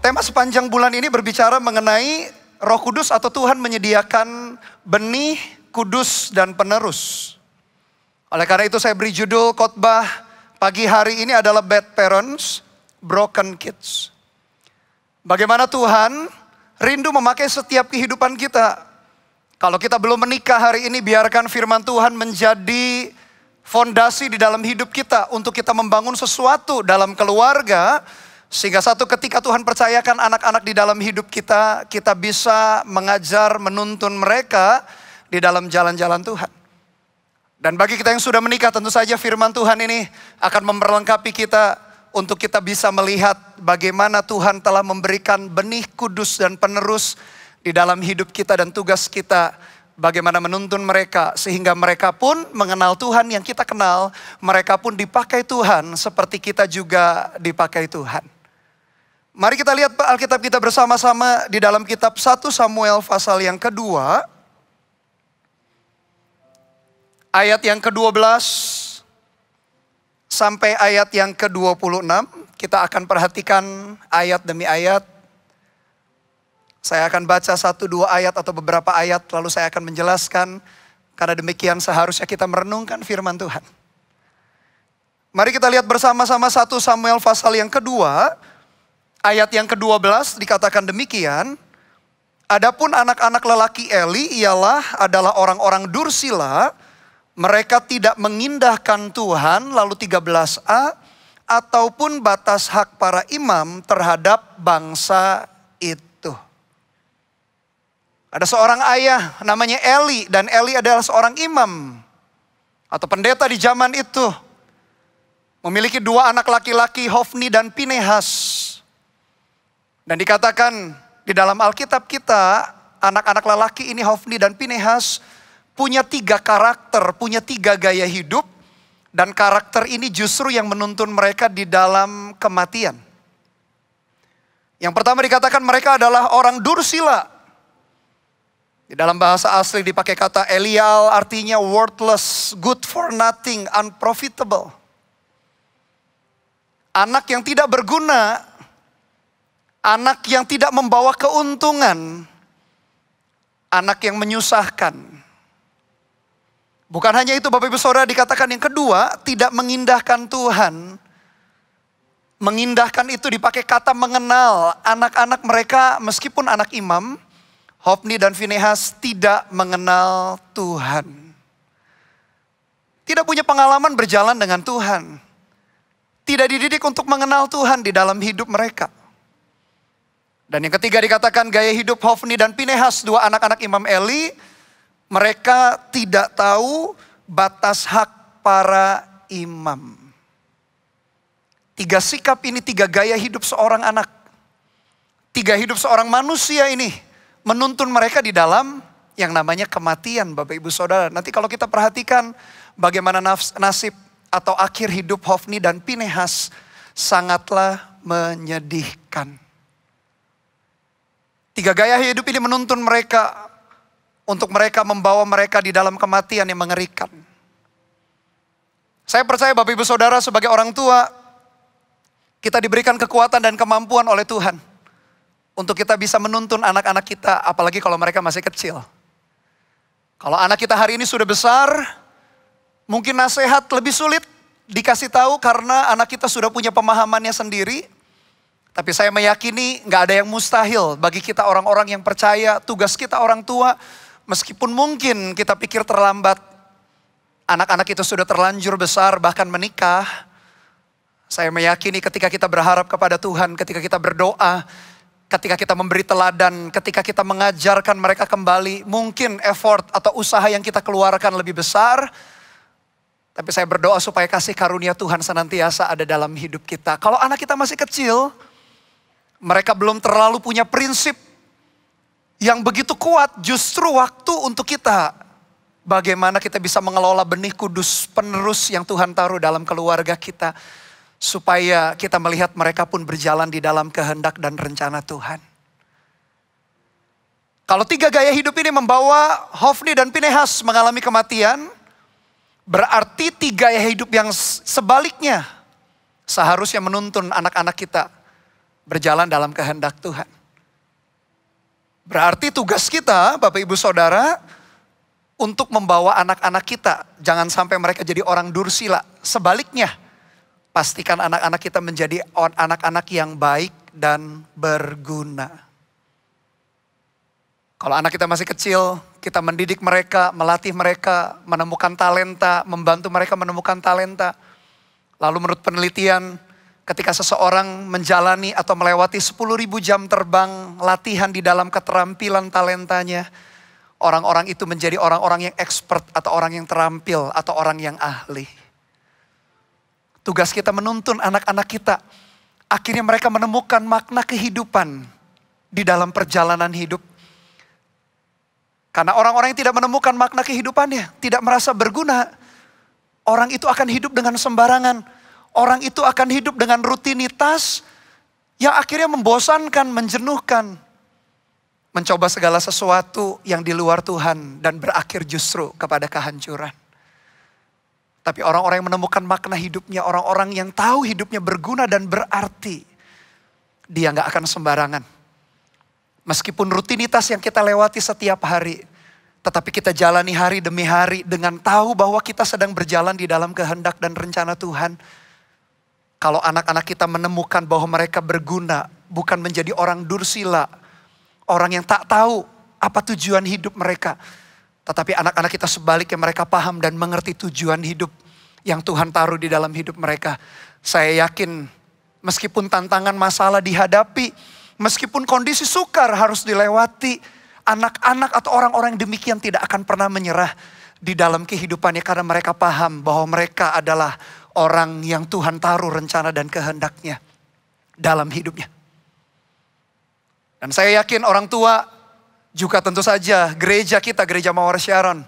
Tema sepanjang bulan ini berbicara mengenai Roh Kudus atau Tuhan menyediakan benih, kudus, dan penerus. Oleh karena itu saya beri judul khotbah pagi hari ini adalah Bad Parents, Broken Kids. Bagaimana Tuhan rindu memakai setiap kehidupan kita. Kalau kita belum menikah hari ini, biarkan firman Tuhan menjadi fondasi di dalam hidup kita untuk kita membangun sesuatu dalam keluarga. Sehingga satu ketika Tuhan percayakan anak-anak di dalam hidup kita, kita bisa mengajar, menuntun mereka di dalam jalan-jalan Tuhan. Dan bagi kita yang sudah menikah, tentu saja firman Tuhan ini akan memperlengkapi kita untuk kita bisa melihat bagaimana Tuhan telah memberikan benih kudus dan penerus di dalam hidup kita dan tugas kita. Bagaimana menuntun mereka sehingga mereka pun mengenal Tuhan yang kita kenal. Mereka pun dipakai Tuhan seperti kita juga dipakai Tuhan. Mari kita lihat Alkitab kita bersama-sama di dalam kitab 1 Samuel pasal yang kedua. Ayat yang ke-12 sampai ayat yang ke-26. Kita akan perhatikan ayat demi ayat. Saya akan baca 1-2 ayat atau beberapa ayat lalu saya akan menjelaskan. Karena demikian seharusnya kita merenungkan firman Tuhan. Mari kita lihat bersama-sama 1 Samuel pasal yang kedua. Ayat yang ke-12 dikatakan demikian. Adapun anak-anak lelaki Eli adalah orang-orang dursila. Mereka tidak mengindahkan Tuhan, lalu 13a. Ataupun batas hak para imam terhadap bangsa itu. Ada seorang ayah namanya Eli. Dan Eli adalah seorang imam. Atau pendeta di zaman itu. Memiliki 2 anak laki-laki, Hofni dan Pinehas. Dan dikatakan di dalam Alkitab kita, anak-anak lelaki ini Hofni dan Pinehas punya 3 karakter, punya 3 gaya hidup. Dan karakter ini justru yang menuntun mereka di dalam kematian. Yang pertama dikatakan mereka adalah orang dursila. Di dalam bahasa asli dipakai kata Elial, artinya worthless, good for nothing, unprofitable. Anak yang tidak berguna. Anak yang tidak membawa keuntungan. Anak yang menyusahkan. Bukan hanya itu Bapak Ibu Saudara, dikatakan yang kedua, tidak mengindahkan Tuhan. Mengindahkan itu dipakai kata mengenal. Anak-anak mereka meskipun anak imam, Hofni dan Finehas tidak mengenal Tuhan. Tidak punya pengalaman berjalan dengan Tuhan. Tidak dididik untuk mengenal Tuhan di dalam hidup mereka. Dan yang ketiga dikatakan gaya hidup Hofni dan Pinehas, 2 anak-anak imam Eli. Mereka tidak tahu batas hak para imam. 3 sikap ini, 3 gaya hidup seorang anak. 3 hidup seorang manusia ini menuntun mereka di dalam yang namanya kematian Bapak Ibu Saudara. Nanti kalau kita perhatikan bagaimana nasib atau akhir hidup Hofni dan Pinehas sangatlah menyedihkan. 3 gaya hidup ini menuntun mereka untuk mereka membawa mereka di dalam kematian yang mengerikan. Saya percaya Bapak Ibu Saudara sebagai orang tua, kita diberikan kekuatan dan kemampuan oleh Tuhan. Untuk kita bisa menuntun anak-anak kita, apalagi kalau mereka masih kecil. Kalau anak kita hari ini sudah besar, mungkin nasihat lebih sulit dikasih tahu karena anak kita sudah punya pemahamannya sendiri. Tapi saya meyakini gak ada yang mustahil bagi kita orang-orang yang percaya. Tugas kita orang tua, meskipun mungkin kita pikir terlambat. Anak-anak itu sudah terlanjur besar bahkan menikah. Saya meyakini ketika kita berharap kepada Tuhan, ketika kita berdoa, ketika kita memberi teladan, ketika kita mengajarkan mereka kembali. Mungkin effort atau usaha yang kita keluarkan lebih besar. Tapi saya berdoa supaya kasih karunia Tuhan senantiasa ada dalam hidup kita. Kalau anak kita masih kecil, mereka belum terlalu punya prinsip yang begitu kuat. Justru waktu untuk kita, bagaimana kita bisa mengelola benih kudus penerus yang Tuhan taruh dalam keluarga kita. Supaya kita melihat mereka pun berjalan di dalam kehendak dan rencana Tuhan. Kalau 3 gaya hidup ini membawa Hofni dan Pinehas mengalami kematian, berarti 3 gaya hidup yang sebaliknya seharusnya menuntun anak-anak kita berjalan dalam kehendak Tuhan. Berarti tugas kita, Bapak Ibu Saudara, untuk membawa anak-anak kita, jangan sampai mereka jadi orang dursila. Sebaliknya, pastikan anak-anak kita menjadi anak-anak yang baik dan berguna. Kalau anak kita masih kecil, kita mendidik mereka, melatih mereka, menemukan talenta, membantu mereka menemukan talenta. Lalu menurut penelitian, ketika seseorang menjalani atau melewati 10.000 jam terbang latihan di dalam keterampilan talentanya, orang-orang itu menjadi orang-orang yang expert atau orang yang terampil atau orang yang ahli. Tugas kita menuntun anak-anak kita, akhirnya mereka menemukan makna kehidupan di dalam perjalanan hidup. Karena orang-orang yang tidak menemukan makna kehidupannya, tidak merasa berguna, orang itu akan hidup dengan sembarangan. Orang itu akan hidup dengan rutinitas yang akhirnya membosankan, menjenuhkan. Mencoba segala sesuatu yang di luar Tuhan dan berakhir justru kepada kehancuran. Tapi orang-orang yang menemukan makna hidupnya, orang-orang yang tahu hidupnya berguna dan berarti, dia gak akan sembarangan. Meskipun rutinitas yang kita lewati setiap hari, tetapi kita jalani hari demi hari dengan tahu bahwa kita sedang berjalan di dalam kehendak dan rencana Tuhan. Kalau anak-anak kita menemukan bahwa mereka berguna, bukan menjadi orang dursila, orang yang tak tahu apa tujuan hidup mereka. Tetapi anak-anak kita sebaliknya mereka paham dan mengerti tujuan hidup yang Tuhan taruh di dalam hidup mereka. Saya yakin meskipun tantangan masalah dihadapi, meskipun kondisi sukar harus dilewati, anak-anak atau orang-orang yang demikian tidak akan pernah menyerah di dalam kehidupannya. Karena mereka paham bahwa mereka adalah orang yang Tuhan taruh rencana dan kehendaknya dalam hidupnya. Dan saya yakin orang tua juga tentu saja gereja kita, Gereja Mawar Sharon,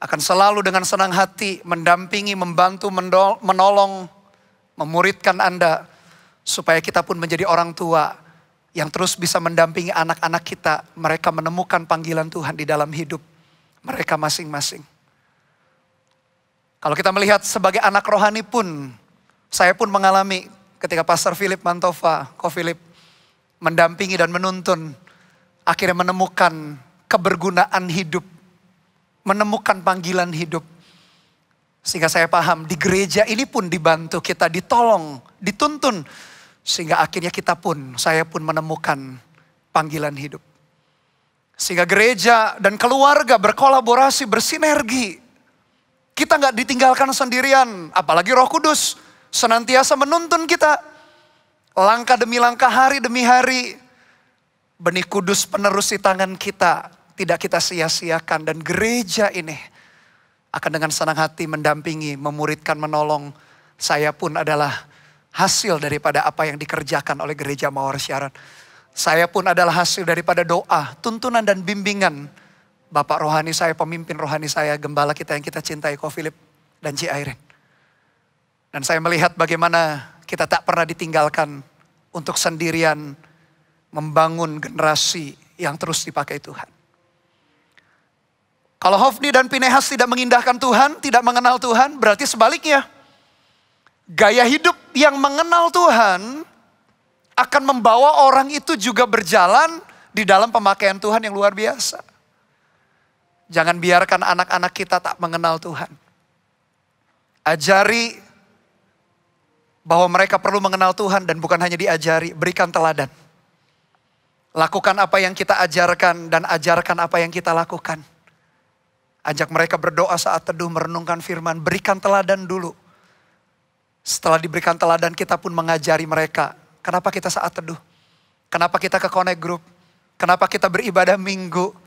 akan selalu dengan senang hati mendampingi, membantu, menolong, memuridkan Anda. Supaya kita pun menjadi orang tua yang terus bisa mendampingi anak-anak kita. Mereka menemukan panggilan Tuhan di dalam hidup mereka masing-masing. Kalau kita melihat sebagai anak rohani pun, saya pun mengalami ketika Pastor Philip Mantova, Ko Philip, mendampingi dan menuntun, akhirnya menemukan kebergunaan hidup, menemukan panggilan hidup. Sehingga saya paham di gereja ini pun dibantu, kita ditolong, dituntun. Sehingga akhirnya kita pun, saya pun menemukan panggilan hidup. Sehingga gereja dan keluarga berkolaborasi, bersinergi. Kita gak ditinggalkan sendirian, apalagi Roh Kudus senantiasa menuntun kita. Langkah demi langkah, hari demi hari. Benih kudus penerus di tangan kita, tidak kita sia-siakan. Dan gereja ini akan dengan senang hati mendampingi, memuridkan, menolong. Saya pun adalah hasil daripada apa yang dikerjakan oleh Gereja Mawar Sharon. Saya pun adalah hasil daripada doa, tuntunan dan bimbingan Bapak rohani saya, pemimpin rohani saya, gembala kita yang kita cintai, Ko Philip dan Ci Airin. Dan saya melihat bagaimana kita tak pernah ditinggalkan untuk sendirian membangun generasi yang terus dipakai Tuhan. Kalau Hofni dan Pinehas tidak mengindahkan Tuhan, tidak mengenal Tuhan, berarti sebaliknya. Gaya hidup yang mengenal Tuhan akan membawa orang itu juga berjalan di dalam pemakaian Tuhan yang luar biasa. Jangan biarkan anak-anak kita tak mengenal Tuhan. Ajari bahwa mereka perlu mengenal Tuhan dan bukan hanya diajari, berikan teladan. Lakukan apa yang kita ajarkan dan ajarkan apa yang kita lakukan. Ajak mereka berdoa saat teduh, merenungkan firman, berikan teladan dulu. Setelah diberikan teladan, kita pun mengajari mereka. Kenapa kita saat teduh? Kenapa kita ke Connect Group? Kenapa kita beribadah minggu?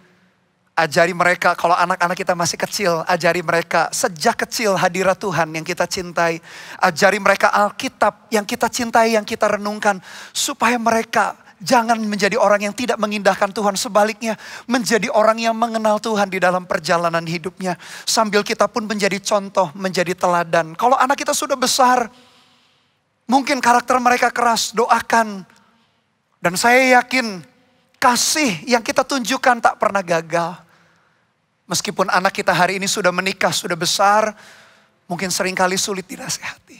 Ajari mereka, kalau anak-anak kita masih kecil, ajari mereka sejak kecil hadirat Tuhan yang kita cintai. Ajari mereka Alkitab yang kita cintai, yang kita renungkan. Supaya mereka jangan menjadi orang yang tidak mengindahkan Tuhan. Sebaliknya menjadi orang yang mengenal Tuhan di dalam perjalanan hidupnya. Sambil kita pun menjadi contoh, menjadi teladan. Kalau anak kita sudah besar, mungkin karakter mereka keras, doakan. Dan saya yakin kasih yang kita tunjukkan tak pernah gagal. Meskipun anak kita hari ini sudah menikah, sudah besar, mungkin seringkali sulit dinasihati.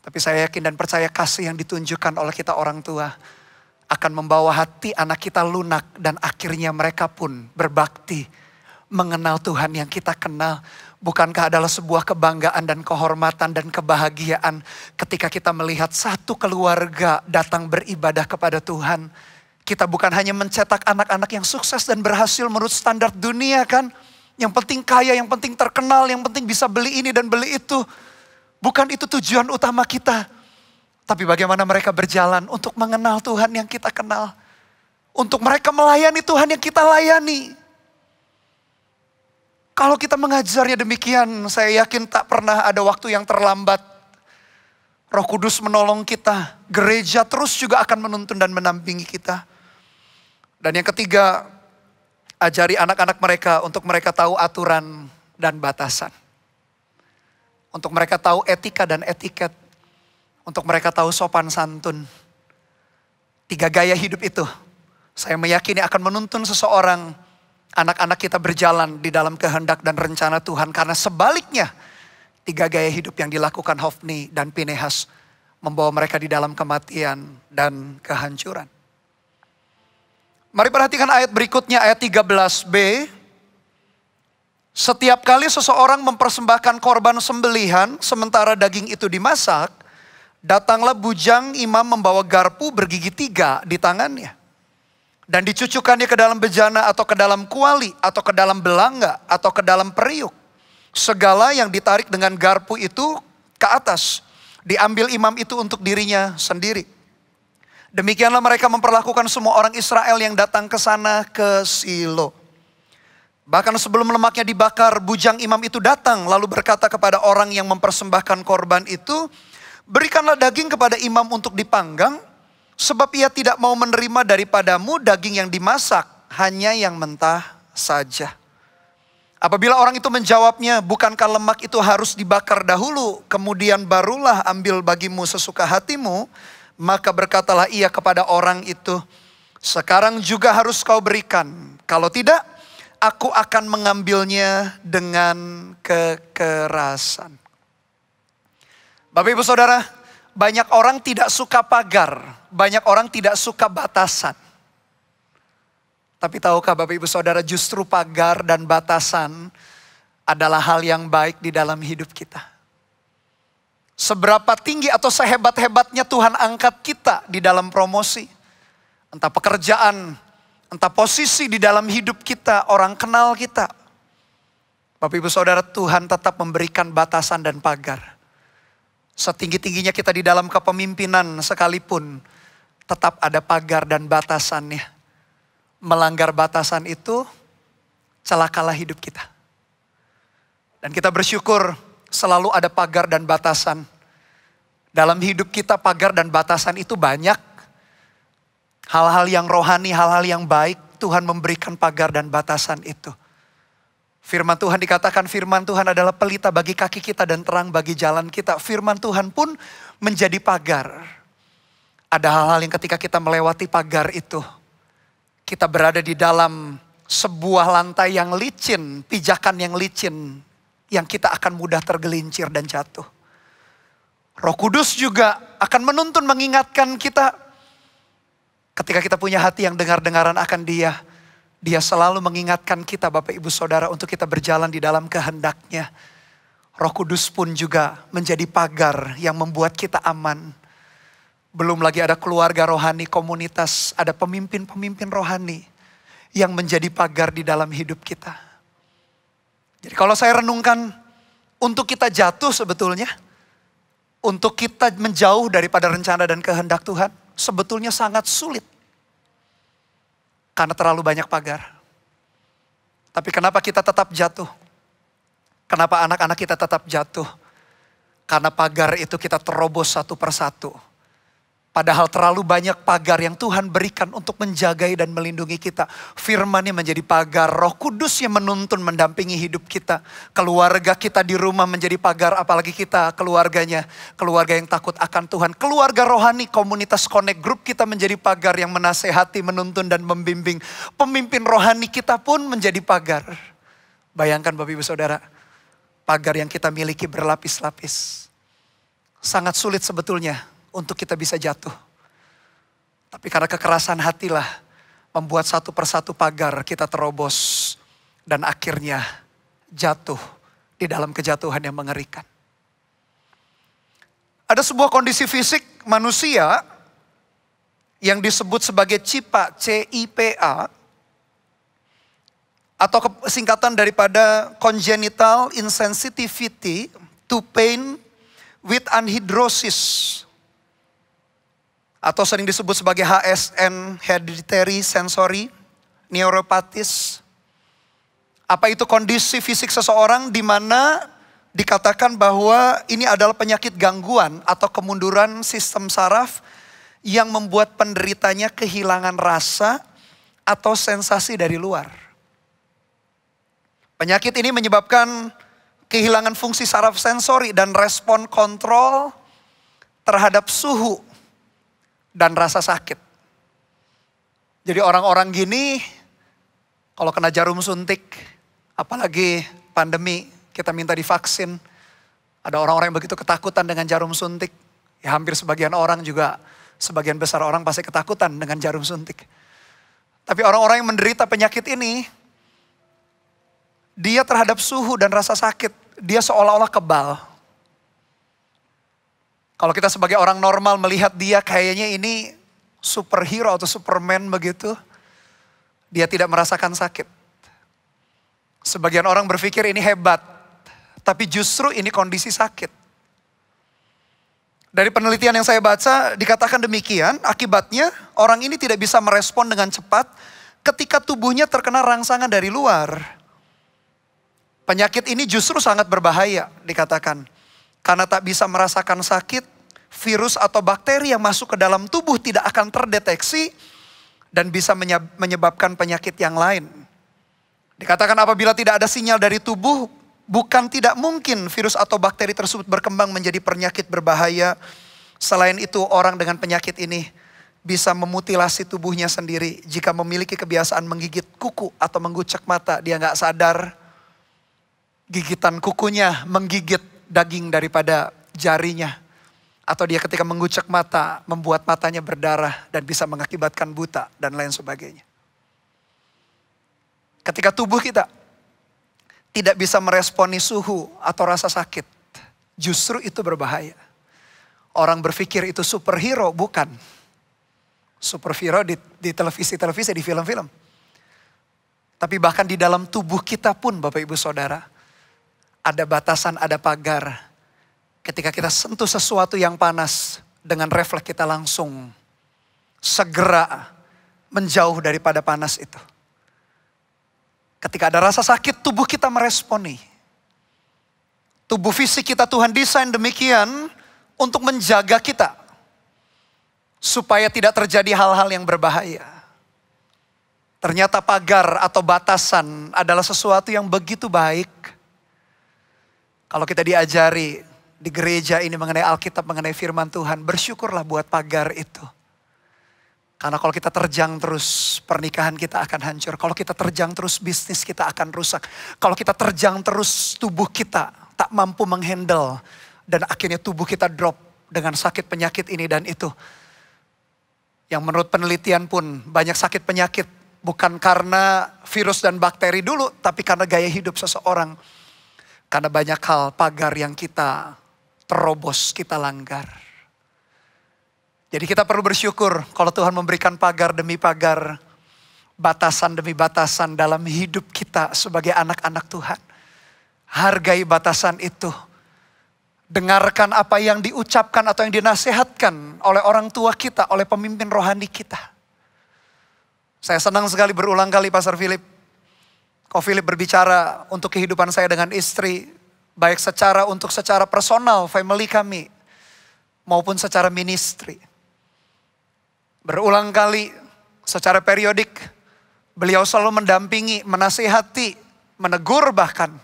Tapi saya yakin dan percaya kasih yang ditunjukkan oleh kita orang tua akan membawa hati anak kita lunak dan akhirnya mereka pun berbakti mengenal Tuhan yang kita kenal. Bukankah adalah sebuah kebanggaan dan kehormatan dan kebahagiaan ketika kita melihat satu keluarga datang beribadah kepada Tuhan. Kita bukan hanya mencetak anak-anak yang sukses dan berhasil menurut standar dunia kan. Yang penting kaya, yang penting terkenal, yang penting bisa beli ini dan beli itu. Bukan itu tujuan utama kita. Tapi bagaimana mereka berjalan untuk mengenal Tuhan yang kita kenal. Untuk mereka melayani Tuhan yang kita layani. Kalau kita mengajarnya demikian, saya yakin tak pernah ada waktu yang terlambat. Roh Kudus menolong kita. Gereja terus juga akan menuntun dan menampingi kita. Dan yang ketiga, ajari anak-anak mereka untuk mereka tahu aturan dan batasan. Untuk mereka tahu etika dan etiket. Untuk mereka tahu sopan santun. 3 gaya hidup itu, saya meyakini akan menuntun seseorang, anak-anak kita berjalan di dalam kehendak dan rencana Tuhan. Karena sebaliknya, 3 gaya hidup yang dilakukan Hofni dan Pinehas membawa mereka di dalam kematian dan kehancuran. Mari perhatikan ayat berikutnya, ayat 13b. Setiap kali seseorang mempersembahkan korban sembelihan, sementara daging itu dimasak, datanglah bujang imam membawa garpu bergigi 3 di tangannya. Dan dicucukkannya ke dalam bejana atau ke dalam kuali atau ke dalam belanga atau ke dalam periuk. Segala yang ditarik dengan garpu itu ke atas. Diambil imam itu untuk dirinya sendiri. Demikianlah mereka memperlakukan semua orang Israel yang datang ke sana ke Silo. Bahkan sebelum lemaknya dibakar, bujang imam itu datang lalu berkata kepada orang yang mempersembahkan korban itu, berikanlah daging kepada imam untuk dipanggang, sebab ia tidak mau menerima daripadamu daging yang dimasak, hanya yang mentah saja. Apabila orang itu menjawabnya, bukankah lemak itu harus dibakar dahulu, kemudian barulah ambil bagimu sesuka hatimu, maka berkatalah ia kepada orang itu, sekarang juga harus kau berikan, kalau tidak, aku akan mengambilnya dengan kekerasan. Bapak Ibu Saudara, banyak orang tidak suka pagar, banyak orang tidak suka batasan. Tapi tahukah Bapak Ibu Saudara, justru pagar dan batasan adalah hal yang baik di dalam hidup kita. Seberapa tinggi atau sehebat-hebatnya Tuhan angkat kita di dalam promosi. Entah pekerjaan, entah posisi di dalam hidup kita, orang kenal kita. Bapak Ibu Saudara, Tuhan tetap memberikan batasan dan pagar. Setinggi-tingginya kita di dalam kepemimpinan sekalipun, tetap ada pagar dan batasannya. Melanggar batasan itu, celakalah hidup kita. Dan kita bersyukur selalu ada pagar dan batasan. Dalam hidup kita pagar dan batasan itu banyak. Hal-hal yang rohani, hal-hal yang baik, Tuhan memberikan pagar dan batasan itu. Firman Tuhan dikatakan firman Tuhan adalah pelita bagi kaki kita dan terang bagi jalan kita. Firman Tuhan pun menjadi pagar. Ada hal-hal yang ketika kita melewati pagar itu, kita berada di dalam sebuah lantai yang licin, pijakan yang licin, yang kita akan mudah tergelincir dan jatuh. Roh Kudus juga akan menuntun mengingatkan kita. Ketika kita punya hati yang dengar-dengaran akan Dia, Dia selalu mengingatkan kita Bapak Ibu Saudara untuk kita berjalan di dalam kehendak-Nya. Roh Kudus pun juga menjadi pagar yang membuat kita aman. Belum lagi ada keluarga rohani, komunitas, ada pemimpin-pemimpin rohani yang menjadi pagar di dalam hidup kita. Jadi kalau saya renungkan, untuk kita jatuh sebetulnya, untuk kita menjauh daripada rencana dan kehendak Tuhan, sebetulnya sangat sulit. Karena terlalu banyak pagar. Tapi kenapa kita tetap jatuh? Kenapa anak-anak kita tetap jatuh? Karena pagar itu kita terobos satu persatu. Padahal terlalu banyak pagar yang Tuhan berikan untuk menjagai dan melindungi kita. Firman-Nya menjadi pagar, Roh Kudus yang menuntun mendampingi hidup kita. Keluarga kita di rumah menjadi pagar, apalagi kita keluarganya. Keluarga yang takut akan Tuhan. Keluarga rohani, komunitas Connect Group kita menjadi pagar yang menasehati, menuntun dan membimbing. Pemimpin rohani kita pun menjadi pagar. Bayangkan Bapak Ibu Saudara, pagar yang kita miliki berlapis-lapis. sangat sulit sebetulnya untuk kita bisa jatuh. Tapi karena kekerasan hatilah membuat satu persatu pagar kita terobos dan akhirnya jatuh di dalam kejatuhan yang mengerikan. Ada sebuah kondisi fisik manusia yang disebut sebagai CIPA, C-I-P-A, atau singkatan daripada congenital insensitivity to pain with anhidrosis, atau sering disebut sebagai HSN, hereditary sensory neuropathies. Apa itu kondisi fisik seseorang di mana dikatakan bahwa ini adalah penyakit gangguan atau kemunduran sistem saraf yang membuat penderitanya kehilangan rasa atau sensasi dari luar. Penyakit ini menyebabkan kehilangan fungsi saraf sensori dan respon kontrol terhadap suhu dan rasa sakit. Jadi orang-orang gini kalau kena jarum suntik, apalagi pandemi, kita minta divaksin. Ada orang-orang yang begitu ketakutan dengan jarum suntik. Ya hampir sebagian orang juga, sebagian besar orang pasti ketakutan dengan jarum suntik. Tapi orang-orang yang menderita penyakit ini, dia terhadap suhu dan rasa sakit, dia seolah-olah kebal. Kalau kita sebagai orang normal melihat dia kayaknya ini superhero atau superman begitu, dia tidak merasakan sakit. Sebagian orang berpikir ini hebat, tapi justru ini kondisi sakit. Dari penelitian yang saya baca dikatakan demikian, akibatnya orang ini tidak bisa merespon dengan cepat ketika tubuhnya terkena rangsangan dari luar. Penyakit ini justru sangat berbahaya dikatakan. Karena tak bisa merasakan sakit, virus atau bakteri yang masuk ke dalam tubuh tidak akan terdeteksi dan bisa menyebabkan penyakit yang lain. Dikatakan apabila tidak ada sinyal dari tubuh, bukan tidak mungkin virus atau bakteri tersebut berkembang menjadi penyakit berbahaya. Selain itu, orang dengan penyakit ini bisa memutilasi tubuhnya sendiri. Jika memiliki kebiasaan menggigit kuku atau menggucek mata, dia nggak sadar gigitan kukunya menggigit daging daripada jarinya. Atau dia ketika menggucek mata, membuat matanya berdarah dan bisa mengakibatkan buta dan lain sebagainya. Ketika tubuh kita tidak bisa meresponi suhu atau rasa sakit, justru itu berbahaya. Orang berpikir itu superhero, bukan. Superhero di televisi, di film-film. Tapi bahkan di dalam tubuh kita pun Bapak Ibu Saudara, ada batasan, ada pagar. Ketika kita sentuh sesuatu yang panas, dengan refleks kita langsung segera menjauh daripada panas itu. Ketika ada rasa sakit, tubuh kita meresponi. Tubuh fisik kita Tuhan desain demikian untuk menjaga kita. Supaya tidak terjadi hal-hal yang berbahaya. Ternyata pagar atau batasan adalah sesuatu yang begitu baik. Kalau kita diajari di gereja ini mengenai Alkitab, mengenai firman Tuhan, bersyukurlah buat pagar itu. Karena kalau kita terjang terus, pernikahan kita akan hancur. Kalau kita terjang terus, bisnis kita akan rusak. Kalau kita terjang terus, tubuh kita tak mampu menghandle. Dan akhirnya tubuh kita drop dengan sakit penyakit ini dan itu. Yang menurut penelitian pun banyak sakit penyakit. Bukan karena virus dan bakteri dulu, tapi karena gaya hidup seseorang. Karena banyak hal pagar yang kita terobos, kita langgar. Jadi kita perlu bersyukur kalau Tuhan memberikan pagar demi pagar, batasan demi batasan dalam hidup kita sebagai anak-anak Tuhan. Hargai batasan itu. Dengarkan apa yang diucapkan atau yang dinasihatkan oleh orang tua kita, oleh pemimpin rohani kita. Saya senang sekali berulang kali Pastor Philip. Kau Philip berbicara untuk kehidupan saya dengan istri, baik secara personal, family kami, maupun secara ministry. Berulang kali, secara periodik, beliau selalu mendampingi, menasihati, menegur bahkan.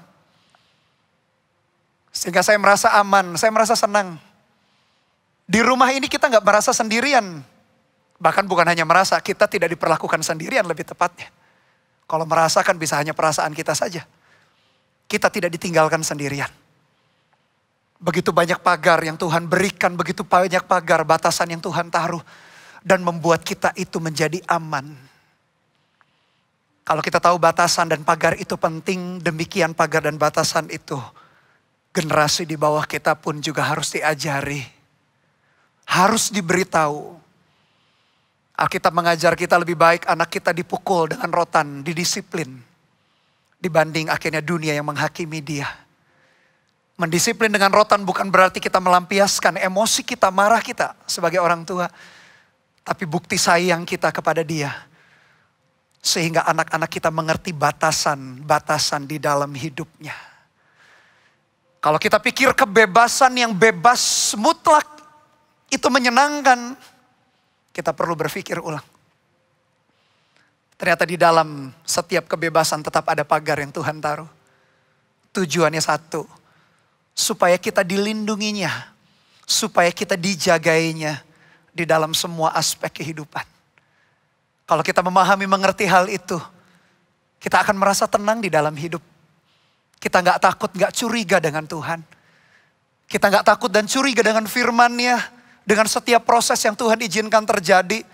Sehingga saya merasa aman, saya merasa senang. Di rumah ini kita gak merasa sendirian. Bahkan bukan hanya merasa, kita tidak diperlakukan sendirian lebih tepatnya. Kalau merasakan bisa hanya perasaan kita saja. Kita tidak ditinggalkan sendirian. Begitu banyak pagar yang Tuhan berikan, begitu banyak pagar, batasan yang Tuhan taruh. Dan membuat kita itu menjadi aman. Kalau kita tahu batasan dan pagar itu penting, demikian pagar dan batasan itu, generasi di bawah kita pun juga harus diajari. Harus diberitahu. Alkitab mengajar kita lebih baik anak kita dipukul dengan rotan, didisiplin. Dibanding akhirnya dunia yang menghakimi dia. Mendisiplin dengan rotan bukan berarti kita melampiaskan emosi kita, marah kita sebagai orang tua. Tapi bukti sayang kita kepada dia. Sehingga anak-anak kita mengerti batasan-batasan di dalam hidupnya. Kalau kita pikir kebebasan yang bebas mutlak itu menyenangkan, kita perlu berpikir ulang. Ternyata di dalam setiap kebebasan tetap ada pagar yang Tuhan taruh. Tujuannya satu, supaya kita dilindunginya, supaya kita dijagainya di dalam semua aspek kehidupan. Kalau kita memahami, mengerti hal itu, kita akan merasa tenang di dalam hidup. Kita gak takut, gak curiga dengan Tuhan. Kita gak takut dan curiga dengan firman-Nya, dengan setiap proses yang Tuhan izinkan terjadi,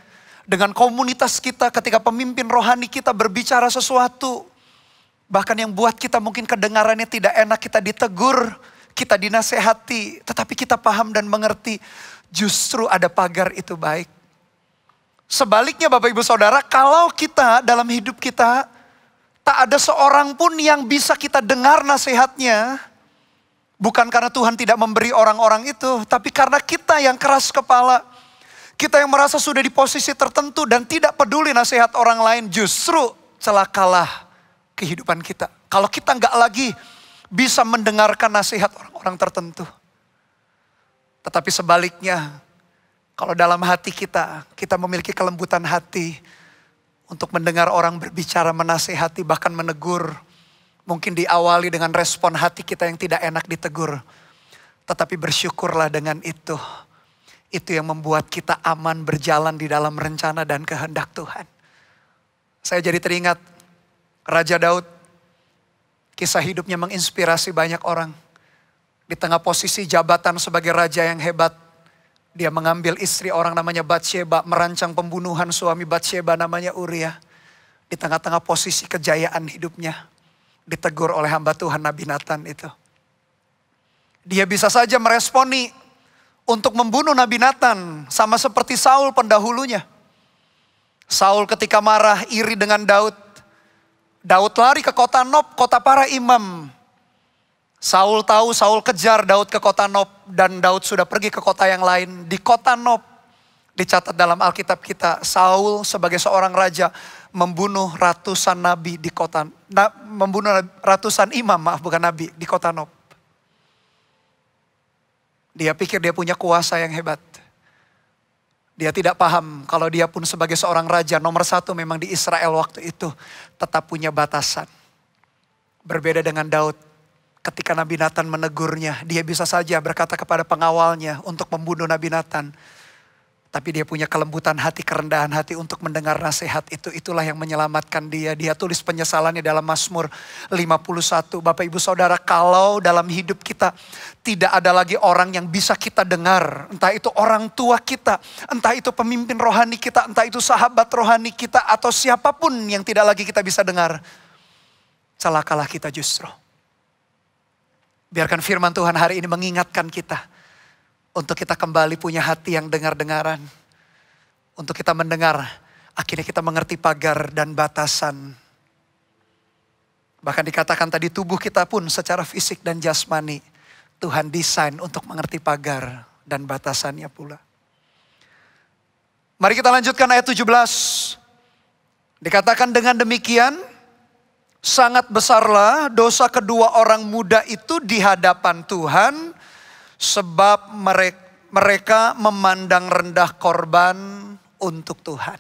dengan komunitas kita ketika pemimpin rohani kita berbicara sesuatu, bahkan yang buat kita mungkin kedengarannya tidak enak, kita ditegur, kita dinasehati, tetapi kita paham dan mengerti, justru ada pagar itu baik. Sebaliknya Bapak Ibu Saudara, kalau kita dalam hidup kita, tak ada seorang pun yang bisa kita dengar nasihatnya, bukan karena Tuhan tidak memberi orang-orang itu, tapi karena kita yang keras kepala, kita yang merasa sudah di posisi tertentu dan tidak peduli nasihat orang lain, justru celakalah kehidupan kita. Kalau kita nggak lagi bisa mendengarkan nasihat orang-orang tertentu. Tetapi sebaliknya, kalau dalam hati kita memiliki kelembutan hati untuk mendengar orang berbicara, menasihati, bahkan menegur. Mungkin diawali dengan respon hati kita yang tidak enak ditegur. Tetapi bersyukurlah dengan itu. Itu yang membuat kita aman berjalan di dalam rencana dan kehendak Tuhan. Saya jadi teringat Raja Daud. Kisah hidupnya menginspirasi banyak orang. Di tengah posisi jabatan sebagai raja yang hebat, dia mengambil istri orang namanya Batsheba, merancang pembunuhan suami Batsheba namanya Uria. Di tengah-tengah posisi kejayaan hidupnya, ditegur oleh hamba Tuhan Nabi Nathan itu. Dia bisa saja meresponi untuk membunuh Nabi Nathan, sama seperti Saul pendahulunya. Saul ketika marah, iri dengan Daud. Daud lari ke kota Nob, kota para imam. Saul tahu, Saul kejar Daud ke kota Nob, dan Daud sudah pergi ke kota yang lain. Di kota Nob, dicatat dalam Alkitab kita, Saul sebagai seorang raja membunuh ratusan nabi di kota, membunuh ratusan imam, bukan nabi, di kota Nob. Dia pikir dia punya kuasa yang hebat. Dia tidak paham kalau dia pun sebagai seorang raja nomor satu memang di Israel waktu itu tetap punya batasan. Berbeda dengan Daud. Ketika Nabi Nathan menegurnya, dia bisa saja berkata kepada pengawalnya untuk membunuh Nabi Nathan. Tapi dia punya kelembutan hati, kerendahan hati untuk mendengar nasihat itu. Itulah yang menyelamatkan dia. Dia tulis penyesalannya dalam Mazmur 51. Bapak Ibu Saudara, kalau dalam hidup kita tidak ada lagi orang yang bisa kita dengar. Entah itu orang tua kita, entah itu pemimpin rohani kita, entah itu sahabat rohani kita, atau siapapun yang tidak lagi kita bisa dengar. Celakalah kita justru. Biarkan firman Tuhan hari ini mengingatkan kita. Untuk kita kembali punya hati yang dengar-dengaran. Untuk kita mendengar, akhirnya kita mengerti pagar dan batasan. Bahkan dikatakan tadi tubuh kita pun secara fisik dan jasmani, Tuhan desain untuk mengerti pagar dan batasannya pula. Mari kita lanjutkan ayat 17. Dikatakan dengan demikian, sangat besarlah dosa kedua orang muda itu di hadapan Tuhan, sebab mereka memandang rendah korban untuk Tuhan.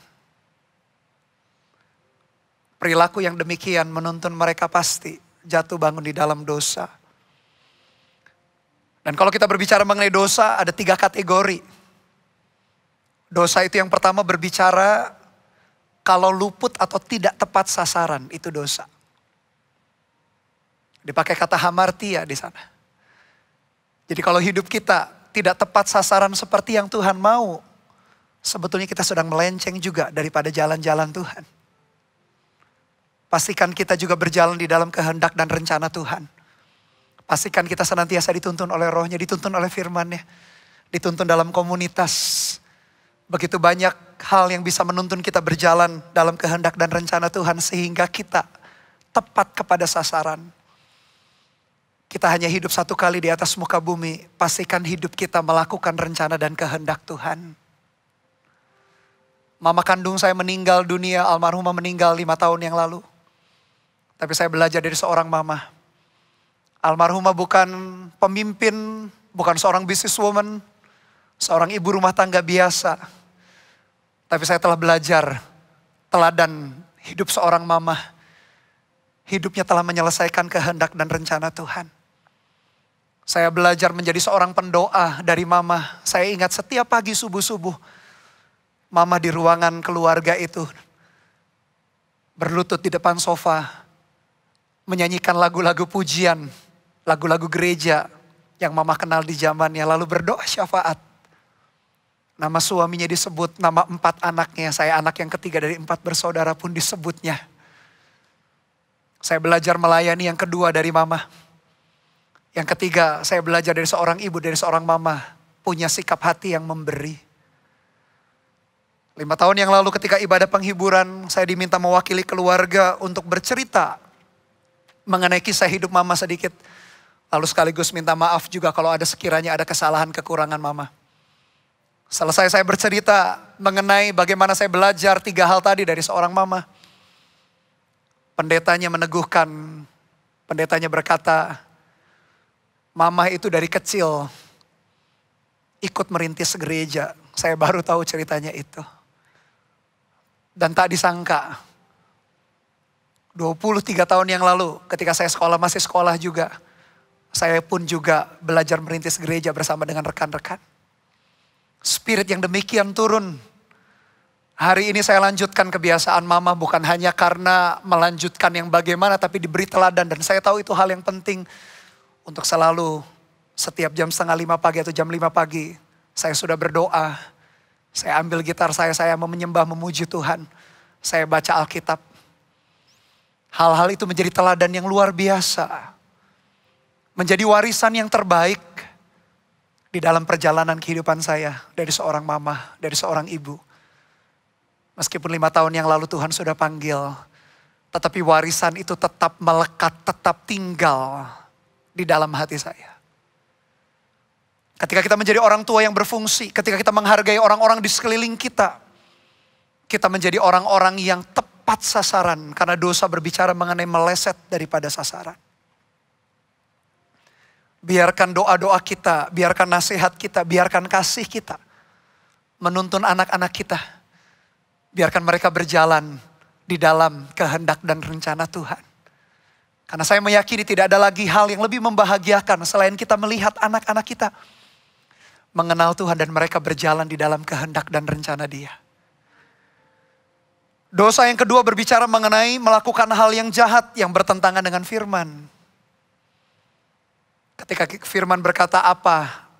Perilaku yang demikian menuntun mereka pasti jatuh bangun di dalam dosa. Dan kalau kita berbicara mengenai dosa, ada 3 kategori. Dosa itu yang pertama berbicara kalau luput atau tidak tepat sasaran, itu dosa. Dipakai kata hamartia di sana. Jadi kalau hidup kita tidak tepat sasaran seperti yang Tuhan mau, sebetulnya kita sedang melenceng juga daripada jalan-jalan Tuhan. Pastikan kita juga berjalan di dalam kehendak dan rencana Tuhan. Pastikan kita senantiasa dituntun oleh Roh-Nya, dituntun oleh firman-Nya, dituntun dalam komunitas. Begitu banyak hal yang bisa menuntun kita berjalan dalam kehendak dan rencana Tuhan sehingga kita tepat kepada sasaran. Kita hanya hidup satu kali di atas muka bumi. Pastikan hidup kita melakukan rencana dan kehendak Tuhan. Mama kandung saya meninggal dunia, almarhumah meninggal 5 tahun yang lalu. Tapi saya belajar dari seorang mama. Almarhumah bukan pemimpin, bukan seorang businesswoman, seorang ibu rumah tangga biasa. Tapi saya telah belajar teladan hidup seorang mama. Hidupnya telah menyelesaikan kehendak dan rencana Tuhan. Saya belajar menjadi seorang pendoa dari mama. Saya ingat setiap pagi subuh-subuh, mama di ruangan keluarga itu berlutut di depan sofa, menyanyikan lagu-lagu pujian, lagu-lagu gereja yang mama kenal di zamannya, lalu berdoa syafaat. Nama suaminya disebut, nama 4 anaknya, saya anak yang ketiga dari 4 bersaudara pun disebutnya. Saya belajar melayani yang kedua dari mama. Yang ketiga, saya belajar dari seorang ibu, dari seorang mama, punya sikap hati yang memberi. 5 tahun yang lalu ketika ibadah penghiburan, saya diminta mewakili keluarga untuk bercerita mengenai kisah hidup mama sedikit. Lalu sekaligus minta maaf juga kalau ada sekiranya ada kesalahan kekurangan mama. Selesai saya bercerita mengenai bagaimana saya belajar 3 hal tadi dari seorang mama. Pendetanya meneguhkan, pendetanya berkata, mama itu dari kecil ikut merintis gereja. Saya baru tahu ceritanya itu. Dan tak disangka, 23 tahun yang lalu ketika saya masih sekolah juga, saya pun juga belajar merintis gereja bersama dengan rekan-rekan. Spirit yang demikian turun. Hari ini saya lanjutkan kebiasaan mama bukan hanya karena melanjutkan yang bagaimana, tapi diberi teladan. Dan saya tahu itu hal yang penting untuk selalu setiap jam 4:30 pagi atau jam 5 pagi. Saya sudah berdoa, saya ambil gitar saya menyembah, memuji Tuhan. Saya baca Alkitab. Hal-hal itu menjadi teladan yang luar biasa. Menjadi warisan yang terbaik di dalam perjalanan kehidupan saya. Dari seorang mama, dari seorang ibu. Meskipun 5 tahun yang lalu Tuhan sudah panggil. Tetapi warisan itu tetap melekat, tetap tinggal di dalam hati saya. Ketika kita menjadi orang tua yang berfungsi, ketika kita menghargai orang-orang di sekeliling kita. Kita menjadi orang-orang yang tepat sasaran. Karena dosa berbicara mengenai meleset daripada sasaran. Biarkan doa-doa kita, biarkan nasihat kita, biarkan kasih kita menuntun anak-anak kita. Biarkan mereka berjalan di dalam kehendak dan rencana Tuhan. Karena saya meyakini tidak ada lagi hal yang lebih membahagiakan selain kita melihat anak-anak kita mengenal Tuhan dan mereka berjalan di dalam kehendak dan rencana Dia. Dosa yang kedua berbicara mengenai melakukan hal yang jahat yang bertentangan dengan firman. Ketika firman berkata apa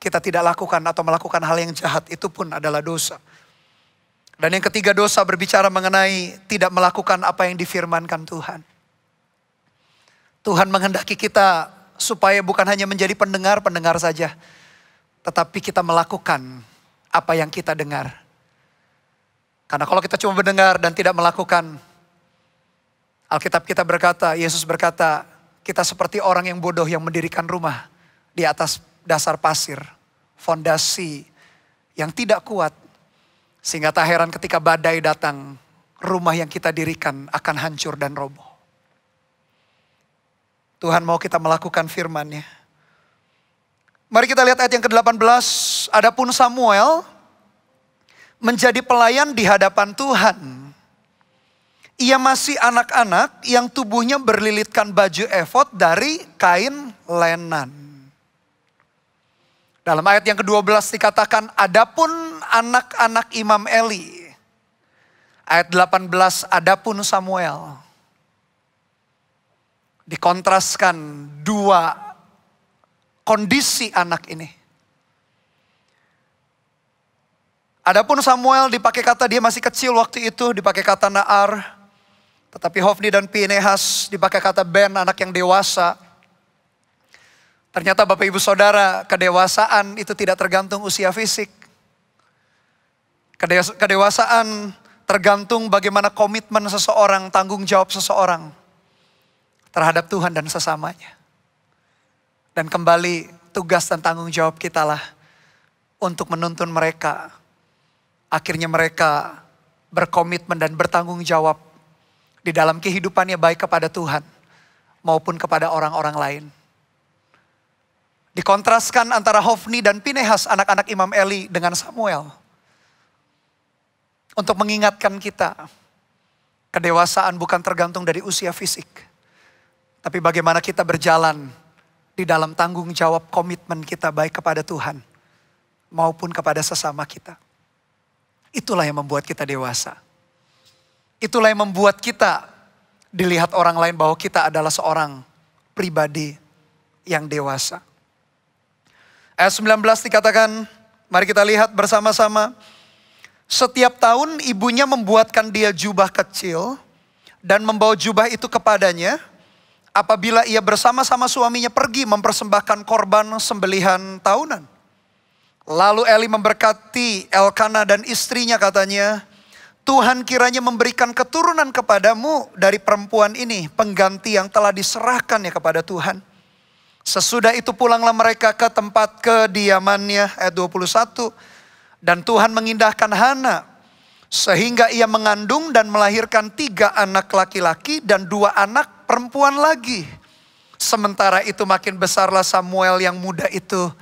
kita tidak lakukan atau melakukan hal yang jahat, itu pun adalah dosa. Dan yang ketiga, dosa berbicara mengenai tidak melakukan apa yang difirmankan Tuhan. Tuhan menghendaki kita supaya bukan hanya menjadi pendengar saja, tetapi kita melakukan apa yang kita dengar. Karena kalau kita cuma mendengar dan tidak melakukan, Alkitab kita berkata, Yesus berkata, kita seperti orang yang bodoh yang mendirikan rumah di atas dasar pasir, fondasi yang tidak kuat. Sehingga tak heran ketika badai datang, rumah yang kita dirikan akan hancur dan roboh. Tuhan mau kita melakukan firman-Nya. Mari kita lihat ayat yang ke-18. Adapun Samuel menjadi pelayan di hadapan Tuhan. Ia masih anak-anak yang tubuhnya berlilitkan baju efod dari kain lenan. Dalam ayat yang ke-12 dikatakan, adapun anak-anak Imam Eli. Ayat 18, adapun Samuel. Dikontraskan 2 kondisi anak ini. Adapun Samuel dipakai kata dia masih kecil waktu itu, dipakai kata Naar. Tetapi Hofni dan Pinehas dipakai kata Ben, anak yang dewasa. Ternyata Bapak Ibu Saudara, kedewasaan itu tidak tergantung usia fisik. Kedewasaan tergantung bagaimana komitmen seseorang, tanggung jawab seseorang terhadap Tuhan dan sesamanya. Dan kembali tugas dan tanggung jawab kita lah untuk menuntun mereka. Akhirnya mereka berkomitmen dan bertanggung jawab di dalam kehidupannya baik kepada Tuhan maupun kepada orang-orang lain. Dikontraskan antara Hofni dan Pinehas, anak-anak Imam Eli, dengan Samuel. Untuk mengingatkan kita, kedewasaan bukan tergantung dari usia fisik. Tapi bagaimana kita berjalan di dalam tanggung jawab komitmen kita baik kepada Tuhan maupun kepada sesama kita. Itulah yang membuat kita dewasa. Itulah yang membuat kita dilihat orang lain bahwa kita adalah seorang pribadi yang dewasa. Ayat 19 dikatakan, mari kita lihat bersama-sama. Setiap tahun ibunya membuatkan dia jubah kecil dan membawa jubah itu kepadanya apabila ia bersama-sama suaminya pergi mempersembahkan korban sembelihan tahunan. Lalu Eli memberkati Elkana dan istrinya, katanya, Tuhan kiranya memberikan keturunan kepadamu dari perempuan ini, pengganti yang telah diserahkannya kepada Tuhan. Sesudah itu pulanglah mereka ke tempat kediamannya, ayat 21. Dan Tuhan mengindahkan Hana, sehingga ia mengandung dan melahirkan 3 anak laki-laki dan 2 anak perempuan lagi. Sementara itu makin besarlah Samuel yang muda itu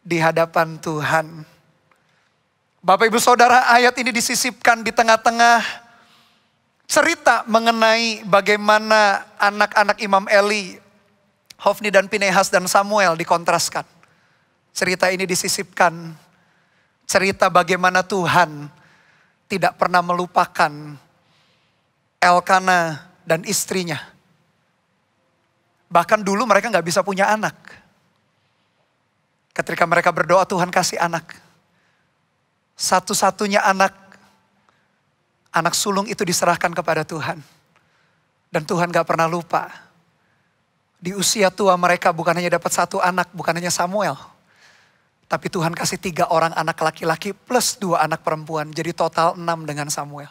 di hadapan Tuhan. Bapak Ibu Saudara, ayat ini disisipkan di tengah-tengah cerita mengenai bagaimana anak-anak Imam Eli, Hofni dan Pinehas dan Samuel dikontraskan. Cerita ini disisipkan cerita bagaimana Tuhan tidak pernah melupakan Elkana dan istrinya. Bahkan dulu mereka gak bisa punya anak. Ketika mereka berdoa, Tuhan kasih anak. Satu-satunya anak sulung itu diserahkan kepada Tuhan. Dan Tuhan gak pernah lupa. Di usia tua mereka bukan hanya dapat 1 anak, bukan hanya Samuel. Tapi Tuhan kasih 3 orang anak laki-laki plus 2 anak perempuan. Jadi total 6 dengan Samuel.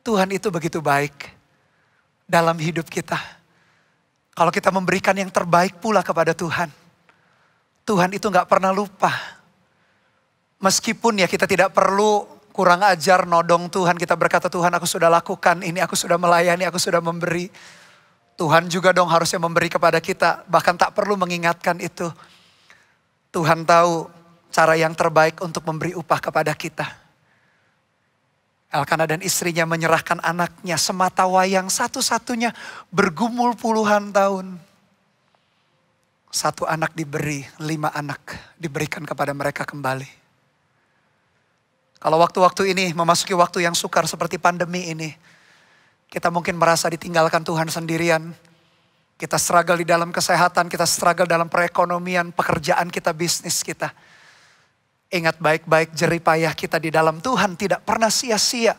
Tuhan itu begitu baik dalam hidup kita. Kalau kita memberikan yang terbaik pula kepada Tuhan. Tuhan itu gak pernah lupa. Meskipun ya kita tidak perlu kurang ajar nodong Tuhan. Kita berkata, Tuhan aku sudah lakukan ini, aku sudah melayani, aku sudah memberi. Tuhan juga dong harusnya memberi kepada kita. Bahkan tak perlu mengingatkan itu. Tuhan tahu cara yang terbaik untuk memberi upah kepada kita. Elkana dan istrinya menyerahkan anaknya semata wayang satu-satunya bergumul puluhan tahun. 1 anak diberi, 5 anak diberikan kepada mereka kembali. Kalau waktu-waktu ini memasuki waktu yang sukar seperti pandemi ini, kita mungkin merasa ditinggalkan Tuhan sendirian. Kita struggle di dalam kesehatan, kita struggle dalam perekonomian, pekerjaan kita, bisnis kita. Ingat baik-baik jerih payah kita di dalam Tuhan tidak pernah sia-sia.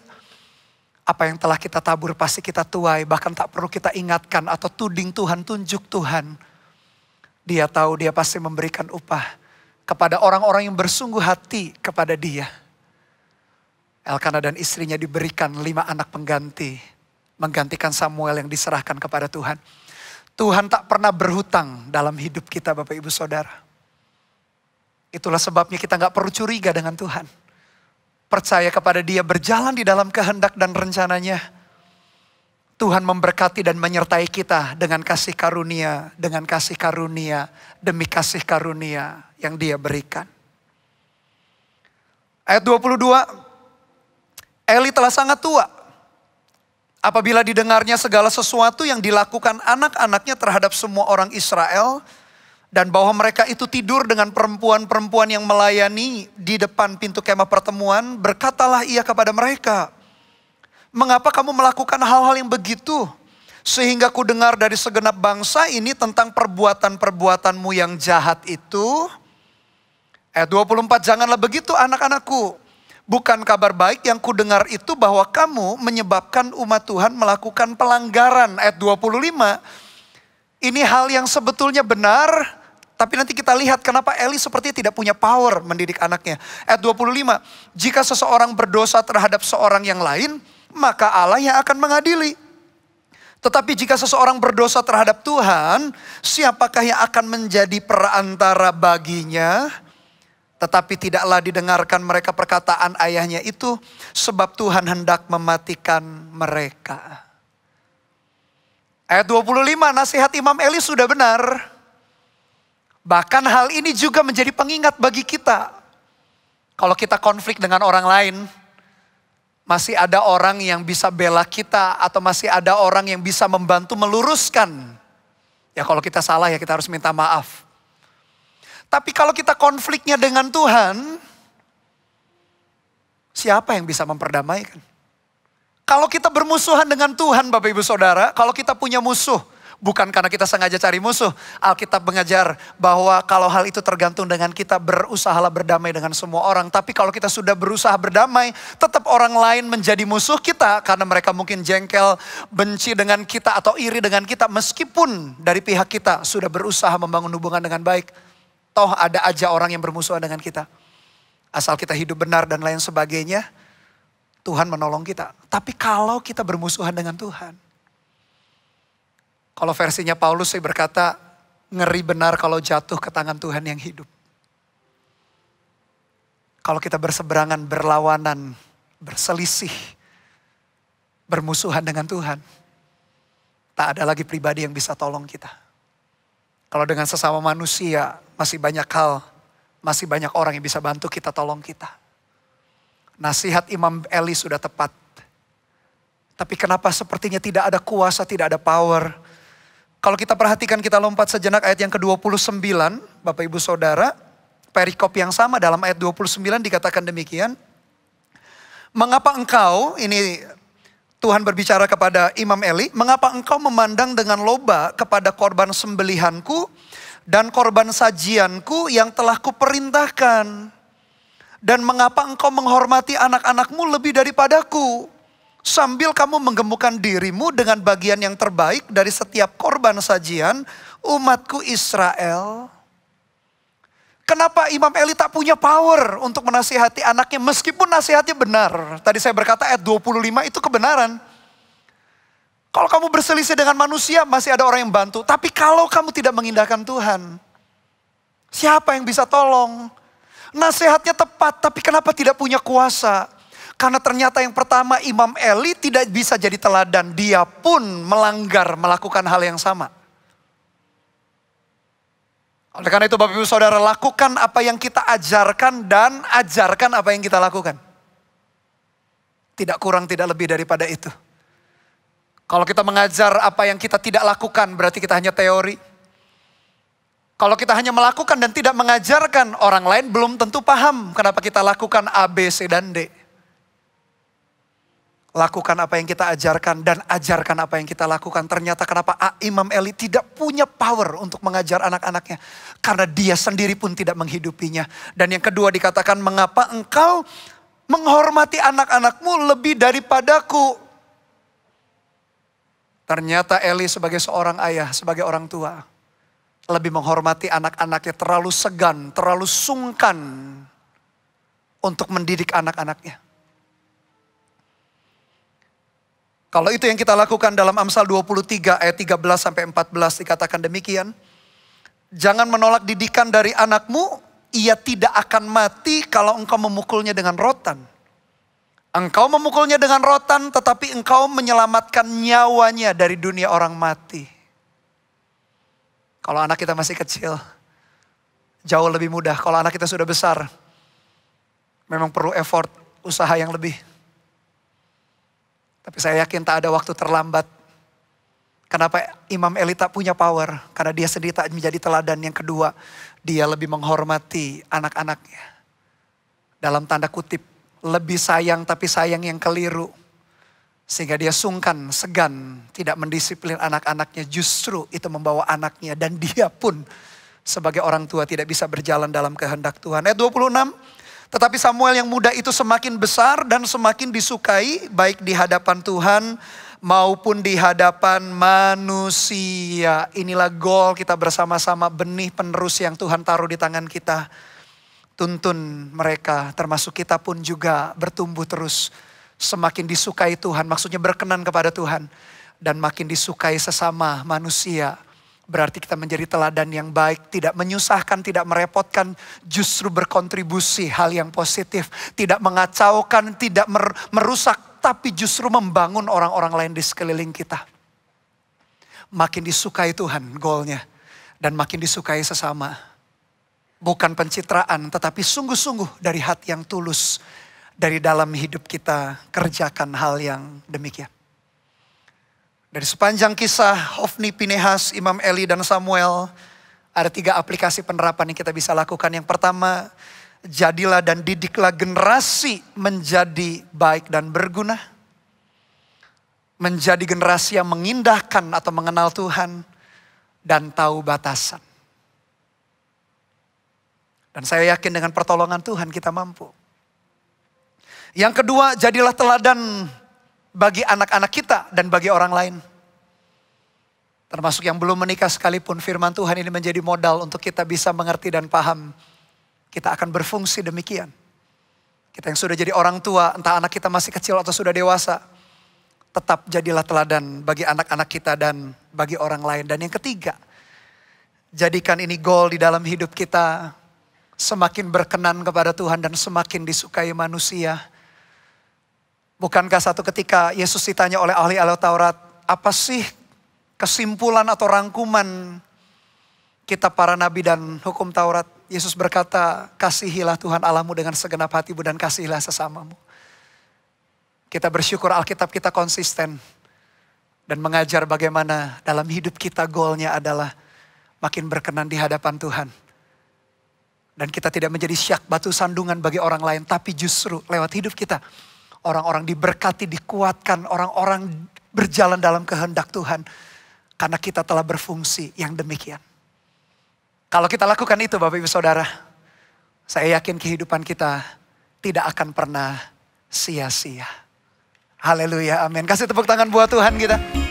Apa yang telah kita tabur pasti kita tuai, bahkan tak perlu kita ingatkan atau tuding Tuhan, tunjuk Tuhan. Dia tahu dia pasti memberikan upah kepada orang-orang yang bersungguh hati kepada dia. Elkana dan istrinya diberikan 5 anak pengganti. Menggantikan Samuel yang diserahkan kepada Tuhan. Tuhan tak pernah berhutang dalam hidup kita Bapak Ibu Saudara. Itulah sebabnya kita gak perlu curiga dengan Tuhan. Percaya kepada dia, berjalan di dalam kehendak dan rencananya. Tuhan memberkati dan menyertai kita dengan kasih karunia. Dengan kasih karunia demi kasih karunia yang dia berikan. Ayat 22. Eli telah sangat tua. Apabila didengarnya segala sesuatu yang dilakukan anak-anaknya terhadap semua orang Israel. Dan bahwa mereka itu tidur dengan perempuan-perempuan yang melayani di depan pintu kemah pertemuan. Berkatalah ia kepada mereka, mengapa kamu melakukan hal-hal yang begitu? Sehingga ku dengar dari segenap bangsa ini tentang perbuatan-perbuatanmu yang jahat itu. Ayat 24, janganlah begitu anak-anakku. Bukan kabar baik yang ku dengar itu bahwa kamu menyebabkan umat Tuhan melakukan pelanggaran. Ayat 25, ini hal yang sebetulnya benar. Tapi nanti kita lihat kenapa Eli sepertinya tidak punya power mendidik anaknya. Ayat 25, jika seseorang berdosa terhadap seorang yang lain, maka Allah yang akan mengadili. Tetapi jika seseorang berdosa terhadap Tuhan, siapakah yang akan menjadi perantara baginya? Tetapi tidaklah didengarkan mereka perkataan ayahnya itu, sebab Tuhan hendak mematikan mereka. Ayat 25, nasihat Imam Eli sudah benar. Bahkan hal ini juga menjadi pengingat bagi kita. Kalau kita konflik dengan orang lain, masih ada orang yang bisa bela kita atau masih ada orang yang bisa membantu meluruskan. Ya kalau kita salah ya kita harus minta maaf. Tapi kalau kita konfliknya dengan Tuhan, siapa yang bisa memperdamaikan? Kalau kita bermusuhan dengan Tuhan Bapak Ibu Saudara, kalau kita punya musuh, bukan karena kita sengaja cari musuh. Alkitab mengajar bahwa kalau hal itu tergantung dengan kita, berusahalah berdamai dengan semua orang. Tapi kalau kita sudah berusaha berdamai, tetap orang lain menjadi musuh kita. Karena mereka mungkin jengkel, benci dengan kita atau iri dengan kita. Meskipun dari pihak kita sudah berusaha membangun hubungan dengan baik. Toh ada aja orang yang bermusuhan dengan kita. Asal kita hidup benar dan lain sebagainya, Tuhan menolong kita. Tapi kalau kita bermusuhan dengan Tuhan, kalau versinya Paulus saya berkata, ngeri benar kalau jatuh ke tangan Tuhan yang hidup. Kalau kita berseberangan, berlawanan, berselisih, bermusuhan dengan Tuhan, tak ada lagi pribadi yang bisa tolong kita. Kalau dengan sesama manusia, masih banyak hal, masih banyak orang yang bisa bantu kita, tolong kita. Nasihat Imam Eli sudah tepat. Tapi kenapa sepertinya tidak ada kuasa, tidak ada power? Kalau kita perhatikan, kita lompat sejenak ayat yang ke-29, Bapak Ibu Saudara, perikop yang sama dalam ayat 29 dikatakan demikian. Mengapa engkau, ini Tuhan berbicara kepada Imam Eli, mengapa engkau memandang dengan loba kepada korban sembelihanku dan korban sajianku yang telah kuperintahkan? Dan mengapa engkau menghormati anak-anakmu lebih daripadaku? Sambil kamu menggemukkan dirimu dengan bagian yang terbaik dari setiap korban sajian umatku Israel. Kenapa Imam Eli tak punya power untuk menasihati anaknya meskipun nasihatnya benar? Tadi saya berkata ayat 25 itu kebenaran. Kalau kamu berselisih dengan manusia masih ada orang yang bantu. Tapi kalau kamu tidak mengindahkan Tuhan, siapa yang bisa tolong? Nasihatnya tepat tapi kenapa tidak punya kuasa? Karena ternyata yang pertama Imam Eli tidak bisa jadi teladan. Dia pun melanggar melakukan hal yang sama. Oleh karena itu Bapak Ibu Saudara, lakukan apa yang kita ajarkan dan ajarkan apa yang kita lakukan. Tidak kurang tidak lebih daripada itu. Kalau kita mengajar apa yang kita tidak lakukan berarti kita hanya teori. Kalau kita hanya melakukan dan tidak mengajarkan, orang lain belum tentu paham kenapa kita lakukan A, B, C, dan D. Lakukan apa yang kita ajarkan dan ajarkan apa yang kita lakukan. Ternyata kenapa Imam Eli tidak punya power untuk mengajar anak-anaknya. Karena dia sendiri pun tidak menghidupinya. Dan yang kedua dikatakan, mengapa engkau menghormati anak-anakmu lebih daripadaku? Ternyata Eli sebagai seorang ayah, sebagai orang tua, lebih menghormati anak-anaknya, terlalu segan, terlalu sungkan untuk mendidik anak-anaknya. Kalau itu yang kita lakukan dalam Amsal 23 ayat 13 sampai 14 dikatakan demikian. Jangan menolak didikan dari anakmu, ia tidak akan mati kalau engkau memukulnya dengan rotan. Engkau memukulnya dengan rotan tetapi engkau menyelamatkan nyawanya dari dunia orang mati. Kalau anak kita masih kecil, jauh lebih mudah. Kalau anak kita sudah besar, memang perlu effort, usaha yang lebih. Tapi saya yakin tak ada waktu terlambat. Kenapa Imam Eli tak punya power? Karena dia sendiri tak menjadi teladan. Yang kedua, dia lebih menghormati Sehingga dia sungkan, segan, tidak mendisiplin anak-anaknya. Justru itu membawa anaknya dan dia pun sebagai orang tua tidak bisa berjalan dalam kehendak Tuhan. Ayat 26, tetapi Samuel yang muda itu semakin besar dan semakin disukai baik di hadapan Tuhan maupun di hadapan manusia. Inilah goal kita bersama-sama, benih penerus yang Tuhan taruh di tangan kita. Tuntun mereka, termasuk kita pun juga bertumbuh terus. Semakin disukai Tuhan, maksudnya berkenan kepada Tuhan. Dan makin disukai sesama manusia. Berarti kita menjadi teladan yang baik, tidak menyusahkan, tidak merepotkan. Justru berkontribusi hal yang positif. Tidak mengacaukan, tidak merusak. Tapi justru membangun orang-orang lain di sekeliling kita. Makin disukai Tuhan goalnya. Dan makin disukai sesama. Bukan pencitraan, tetapi sungguh-sungguh dari hati yang tulus. Dari dalam hidup kita kerjakan hal yang demikian. Dari sepanjang kisah Hofni, Pinehas, Imam Eli dan Samuel. Ada 3 aplikasi penerapan yang kita bisa lakukan. Yang pertama, jadilah dan didiklah generasi menjadi baik dan berguna. Menjadi generasi yang mengindahkan atau mengenal Tuhan. Dan tahu batasan. Dan saya yakin dengan pertolongan Tuhan kita mampu. Yang kedua, jadilah teladan bagi anak-anak kita dan bagi orang lain. Termasuk yang belum menikah sekalipun, firman Tuhan ini menjadi modal untuk kita bisa mengerti dan paham. Kita akan berfungsi demikian. Kita yang sudah jadi orang tua, entah anak kita masih kecil atau sudah dewasa. Tetap jadilah teladan bagi anak-anak kita dan bagi orang lain. Dan yang ketiga, jadikan ini goal di dalam hidup kita. Semakin berkenan kepada Tuhan dan semakin disukai manusia. Bukankah satu ketika Yesus ditanya oleh ahli-ahli Taurat, apa sih kesimpulan atau rangkuman kitab para nabi dan hukum Taurat? Yesus berkata, kasihilah Tuhan Allahmu dengan segenap hatimu dan kasihilah sesamamu. Kita bersyukur Alkitab kita konsisten dan mengajar bagaimana dalam hidup kita goalnya adalah makin berkenan di hadapan Tuhan. Dan kita tidak menjadi syak batu sandungan bagi orang lain, tapi justru lewat hidup kita orang-orang diberkati, dikuatkan, orang-orang berjalan dalam kehendak Tuhan. Karena kita telah berfungsi yang demikian. Kalau kita lakukan itu Bapak Ibu Saudara, saya yakin kehidupan kita tidak akan pernah sia-sia. Haleluya, amin. Kasih tepuk tangan buat Tuhan kita.